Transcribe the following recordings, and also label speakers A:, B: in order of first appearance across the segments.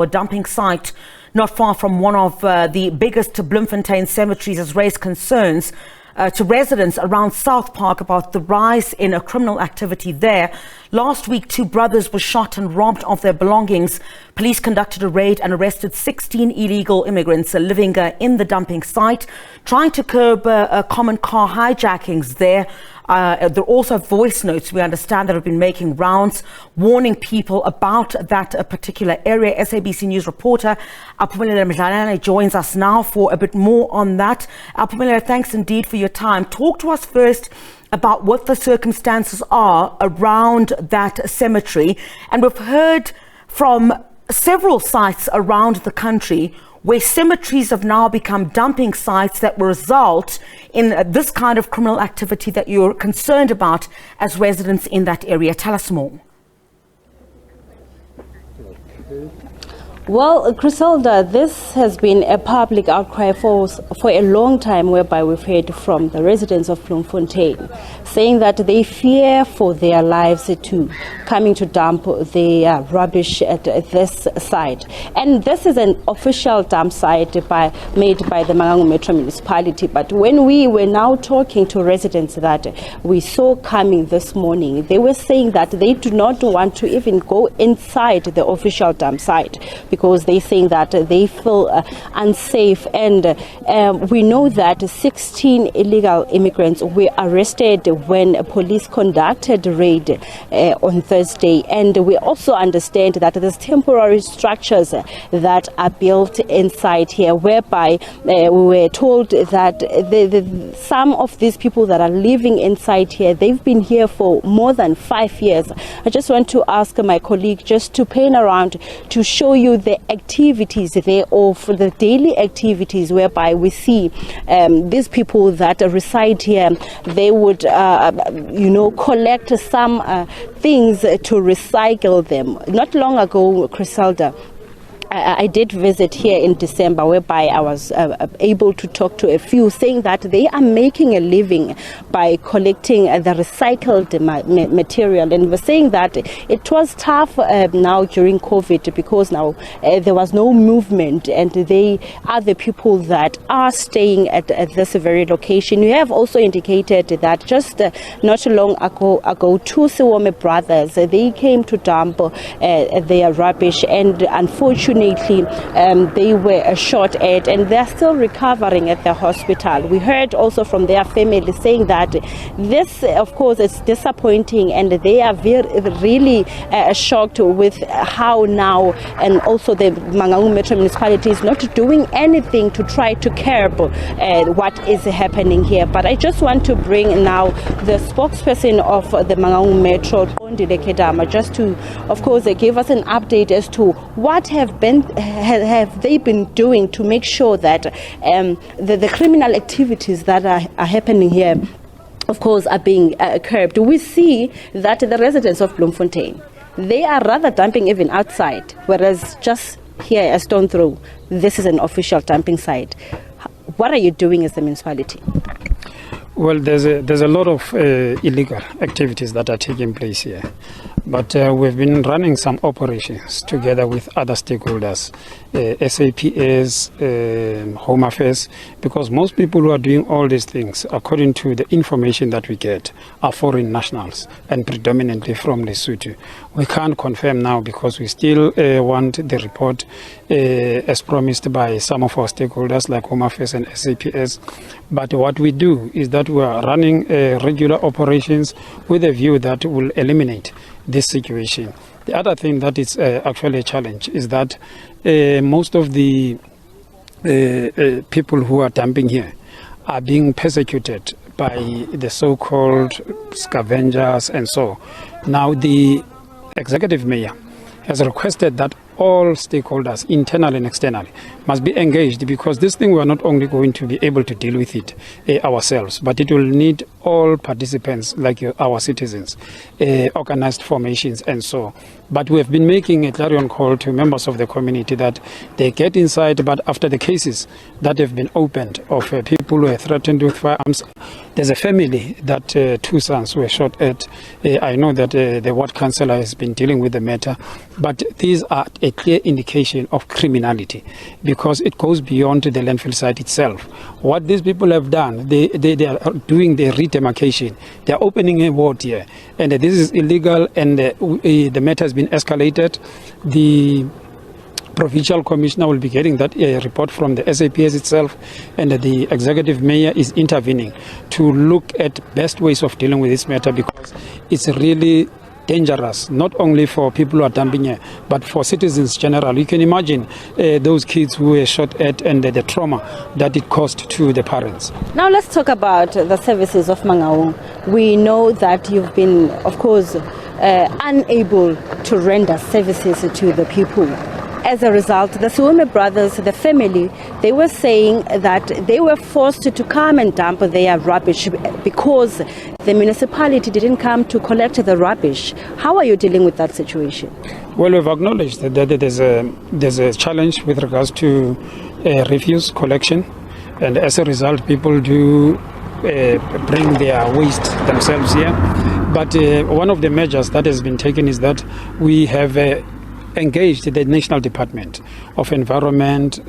A: A dumping site not far from one of the biggest Bloemfontein cemeteries has raised concerns to residents around Southpark about the rise in criminal activity there. Last week, 2 brothers were shot and robbed of their belongings. Police conducted a raid and arrested 16 illegal immigrants living in the dumping site, trying to curb common car hijackings there. There are also voice notes, we understand, that have been making rounds, warning people about that particular area. SABC News reporter Aphumelele Mdlalane joins us now for a bit more on that. Aphumelele, thanks indeed for your time. Talk to us first about what the circumstances are around that cemetery. And we've heard from several sites around the country where cemeteries have now become dumping sites that will result in this kind of criminal activity that you're concerned about as residents in that area. Tell us more.
B: Well, Griselda, this has been a public outcry for a long time, whereby we've heard from the residents of Bloemfontein saying that they fear for their lives to coming to dump their rubbish at this site. And this is an official dump site made by the Mangaung Metro municipality. But when we were now talking to residents that we saw coming this morning, they were saying that they do not want to even go inside the official dump site because they think that they feel unsafe. And we know that 16 illegal immigrants were arrested when police conducted a raid on Thursday. And we also understand that there's temporary structures that are built inside here, whereby we were told that some of these people that are living inside here, they've been here for more than 5 years. I just want to ask my colleague just to pan around to show you the activities there, of the daily activities, whereby we see these people that reside here. They would collect some things to recycle them. Not long ago, Griselda, I did visit here in December, whereby I was able to talk to a few, saying that they are making a living by collecting the recycled material, and were saying that it was tough now during COVID because now there was no movement, and they are the people that are staying at this very location. You have also indicated that just not long ago 2 Siwome brothers, they came to dump their rubbish, and unfortunately they were shot at, and they're still recovering at the hospital. We heard also from their family saying that this, of course, is disappointing, and they are really shocked with how now, and also the Mangaung Metro municipality is not doing anything to try to curb what is happening here. But I just want to bring now the spokesperson of the Mangaung Metro, just to, of course, give us an update as to what have they been doing to make sure that the criminal activities that are happening here, of course, are being curbed. We see that the residents of Bloemfontein, they are rather dumping even outside, whereas just here a stone throw, this is an official dumping site. What are you doing as the municipality?
C: Well, there's a lot of illegal activities that are taking place here. But we've been running some operations together with other stakeholders, SAPS, Home Affairs, because most people who are doing all these things, according to the information that we get, are foreign nationals and predominantly from Lesotho. We can't confirm now because we still want the report as promised by some of our stakeholders like Home Affairs and SAPS. But what we do is that we are running regular operations with a view that will eliminate this situation. The other thing that is actually a challenge is that most of the people who are dumping here are being persecuted by the so-called scavengers and so. Now the executive mayor has requested that all stakeholders, internal and external, must be engaged, because this thing we are not only going to be able to deal with it ourselves, but it will need all participants like our citizens, organized formations and so, But we have been making a clarion call to members of the community that they get inside, but after the cases that have been opened of people who are threatened with firearms, there's a family that 2 sons were shot at. I know that the ward councillor has been dealing with the matter, but these are a clear indication of criminality because it goes beyond the landfill site itself. What these people have done, they are doing the redemarcation. They are opening a ward here, and this is illegal, and the matter has been escalated. The provincial commissioner will be getting that report from the SABC itself, and the executive mayor is intervening to look at best ways of dealing with this matter because it's really dangerous, not only for people who are dumping here, but for citizens general. You can imagine those kids who were shot at and the trauma that it caused to the parents.
B: Now let's talk about the services of Mangaung. We know that you've been, of course, unable to render services to the people. As a result, the Siwome brothers, the family, they were saying that they were forced to come and dump their rubbish because the municipality didn't come to collect the rubbish. How are you dealing with that situation?
C: Well, we've acknowledged that there's a challenge with regards to refuse collection, and as a result, people do bring their waste themselves here. But one of the measures that has been taken is that we have engaged the National Department of Environment,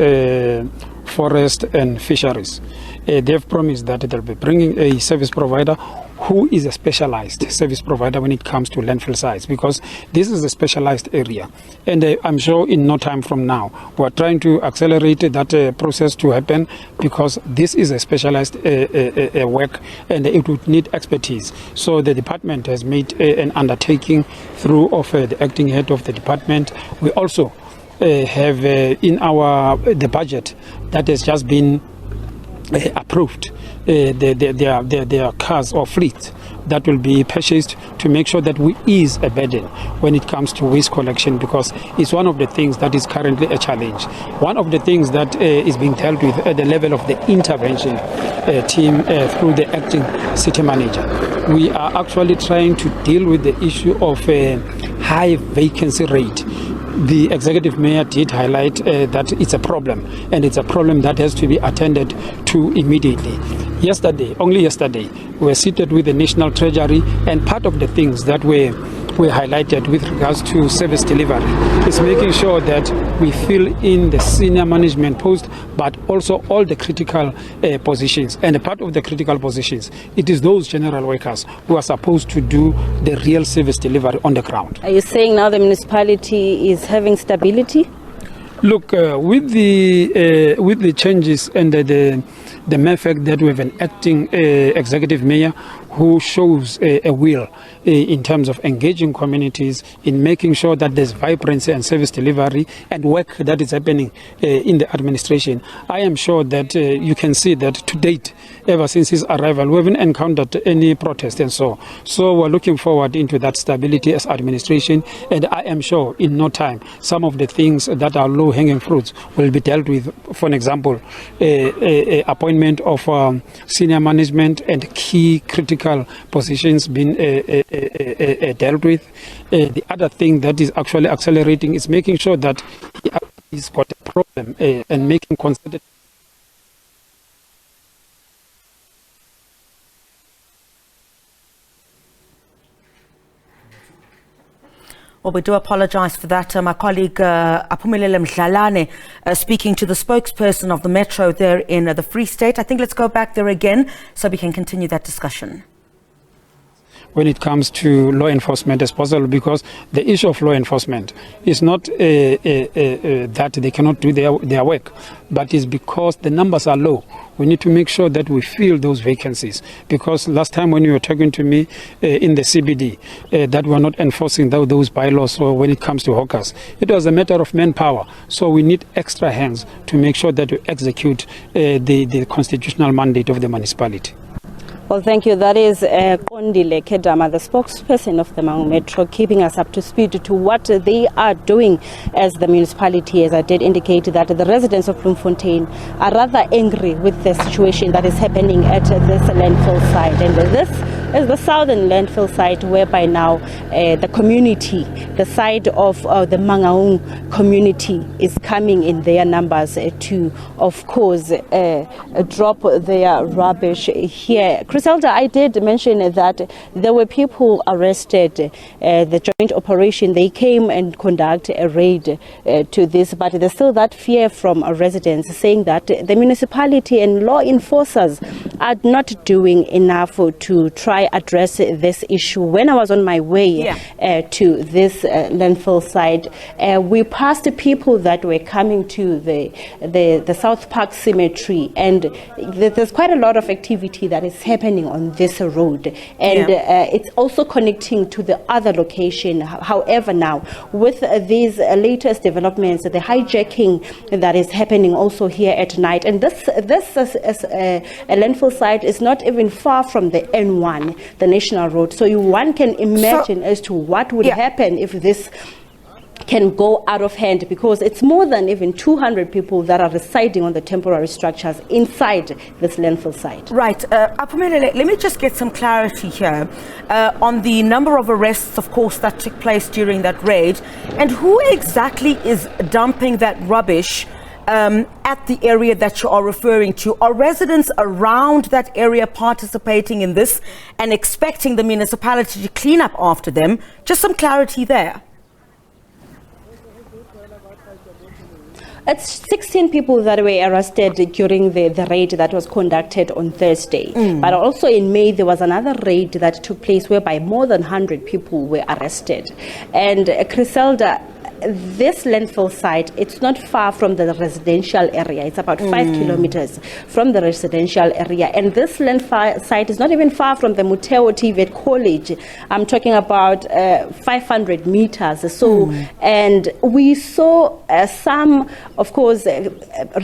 C: Forest and Fisheries. They've promised that they'll be bringing a service provider who is a specialized service provider when it comes to landfill sites, because this is a specialized area. And I'm sure in no time from now, we're trying to accelerate that process to happen, because this is a specialized work and it would need expertise. So the department has made an undertaking through of the acting head of the department. We also have in the budget that has just been approved, there are cars or fleet that will be purchased to make sure that we ease a burden when it comes to waste collection, because it's one of the things that is currently a challenge. One of the things that is being dealt with at the level of the intervention team through the acting city manager. We are actually trying to deal with the issue of a high vacancy rate. The executive mayor did highlight that it's a problem, and it's a problem that has to be attended to immediately. Only yesterday, we were seated with the National Treasury, and part of the things that were highlighted with regards to service delivery is making sure that we fill in the senior management post, but also all the critical positions. And a part of the critical positions, it is those general workers who are supposed to do the real service delivery on the ground. Are
B: you saying now the municipality is having stability?
C: Look, with the changes and the mere fact that we have an acting executive mayor who shows a will in terms of engaging communities, in making sure that there's vibrancy and service delivery and work that is happening in the administration, I am sure that you can see that to date, ever since his arrival, we haven't encountered any protest and so. So we're looking forward into that stability as administration, and I am sure in no time some of the things that are low-hanging fruits will be dealt with. For an example, appointment of senior management and key critical positions being dealt with. The other thing that is actually accelerating is making sure that he's got a problem and making concerted.
A: Well, we do apologize for that. My colleague Aphumelele Mdlalane speaking to the spokesperson of the Metro there in the Free State. I think let's go back there again so we can continue that discussion.
C: When it comes to law enforcement as possible, because the issue of law enforcement is not that they cannot do their work, but is because the numbers are low. We need to make sure that we fill those vacancies, because last time when you were talking to me in the CBD that we're not enforcing those bylaws, or when it comes to hawkers, it was a matter of manpower. So we need extra hands to make sure that we execute the constitutional mandate of the municipality.
B: Well, thank you. That is Kondile Kedama, the spokesperson of the Mangaung Metro, keeping us up to speed to what they are doing as the municipality. As I did indicate that the residents of Bloemfontein are rather angry with the situation that is happening at this landfill site. And this is the southern landfill site, whereby now the community, the side of the Mangaung community, is coming in their numbers to, of course, drop their rubbish here. Griselda, I did mention that there were people arrested. The joint operation, they came and conduct a raid to this, but there's still that fear from residents, saying that the municipality and law enforcers are not doing enough to try address this issue. When I was on my way to this landfill site, we passed people that were coming to the Southpark cemetery, and there's quite a lot of activity that is happening on this road, and it's also connecting to the other location. However, now with these latest developments, the hijacking that is happening also here at night, and this a landfill site is not even far from the N1, the national road. So one can imagine as to what would happen if this can go out of hand, because it's more than even 200 people that are residing on the temporary structures inside this landfill site.
A: Right. Aphumelele, let me just get some clarity here on the number of arrests, of course, that took place during that raid, and who exactly is dumping that rubbish at the area that you are referring to. Are residents around that area participating in this and expecting the municipality to clean up after them? Just some clarity there.
B: It's 16 people that were arrested during the raid that was conducted on Thursday. But also in May, there was another raid that took place whereby more than 100 people were arrested. And Griselda, this landfill site, it's not far from the residential area. It's about 5 kilometers from the residential area. And this landfill site is not even far from the Muteo TVET College. I'm talking about 500 meters. So, and we saw some, of course,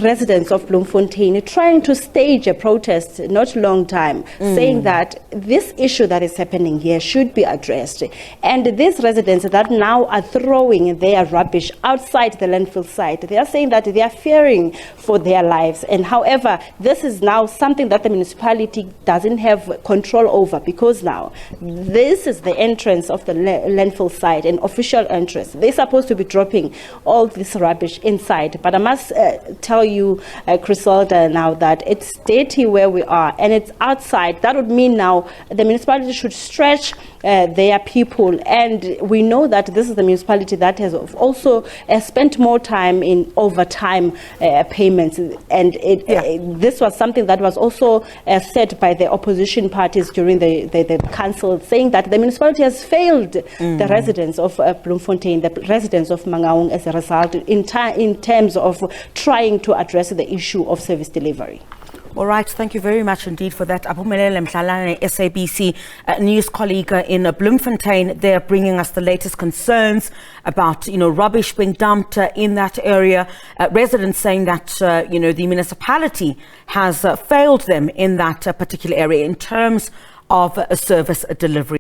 B: residents of Bloemfontein trying to stage a protest not long time, saying that this issue that is happening here should be addressed. And these residents that now are throwing their rubbish outside the landfill site, they are saying that they are fearing for their lives. And however, this is now something that the municipality doesn't have control over, because now this is the entrance of the landfill site, an official entrance. They're supposed to be dropping all this rubbish inside. But I must tell you, Griselda, now that it's dirty where we are and it's outside. That would mean now the municipality should stretch their people. And we know that this is the municipality that has also spent more time in overtime payments. And this was something that was also said by the opposition parties during the council, saying that the municipality has failed the residents of Bloemfontein, the residents of Mangaung, as a result in terms of trying to address the issue of service delivery.
A: All right, thank you very much indeed for that. Aphumelele Mdlalane, SABC news colleague in Bloemfontein, they're bringing us the latest concerns about, rubbish being dumped in that area. Residents saying that, the municipality has failed them in that particular area in terms of service delivery.